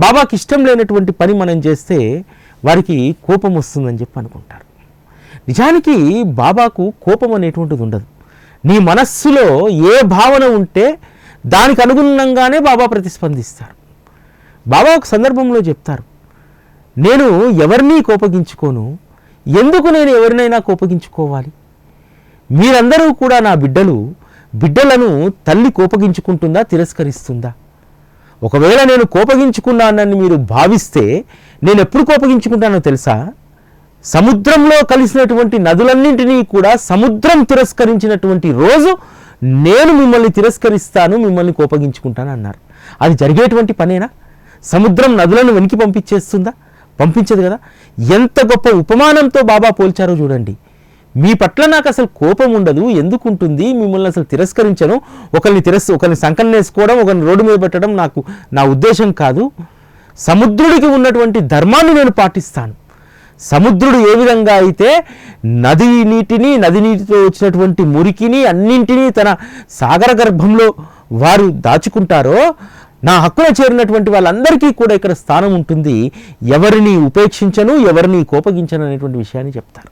బాబాకి ఇష్టం లేనటువంటి పని మనం చేస్తే వారికి కోపం వస్తుందని చెప్పి అనుకుంటారు. నిజానికి బాబాకు కోపం అనేటువంటిది ఉండదు. నీ మనస్సులో ఏ భావన ఉంటే దానికి అనుగుణంగానే బాబా ప్రతిస్పందిస్తారు. బాబా ఒక సందర్భంలో చెప్తారు, నేను ఎవరినీ కోపగించుకోను, ఎందుకు నేను ఎవరినైనా కోపగించుకోవాలి? మీరందరూ కూడా నా బిడ్డలను తల్లి కోపగించుకుంటుందా, తిరస్కరిస్తుందా? ఒకవేళ నేను కోపగించుకున్నానని మీరు భావిస్తే నేను ఎప్పుడు కోపగించుకుంటానో తెలుసా? సముద్రంలో కలిసినటువంటి నదులన్నింటినీ కూడా సముద్రం తిరస్కరించినటువంటి రోజు నేను మిమ్మల్ని తిరస్కరిస్తాను, మిమ్మల్ని కోపగించుకుంటాను అన్నారు. అది జరిగేటువంటి పనేనా? సముద్రం నదులను వెనక్కి పంపించేస్తుందా? పంపించదు కదా. ఎంత గొప్ప ఉపమానంతో బాబా పోల్చారో చూడండి. మీ పట్ల నాకు అసలు కోపం ఉండదు, ఎందుకు ఉంటుంది? మిమ్మల్ని అసలు తిరస్కరించను. ఒకరిని సంకన్నేసుకోవడం, ఒకరిని రోడ్డు మీద పెట్టడం నా ఉద్దేశం కాదు. సముద్రుడికి ఉన్నటువంటి ధర్మాన్ని నేను పాటిస్తాను. సముద్రుడు ఏ విధంగా అయితే నది నీటితో వచ్చినటువంటి మురికిని అన్నింటినీ తన సాగర గర్భంలో వారు దాచుకుంటారో, నా హక్కున చేరినటువంటి వాళ్ళందరికీ కూడా ఇక్కడ స్థానం ఉంటుంది. ఎవరిని ఉపేక్షించను, ఎవరిని కోపగించను అనేటువంటి విషయాన్ని చెప్తారు.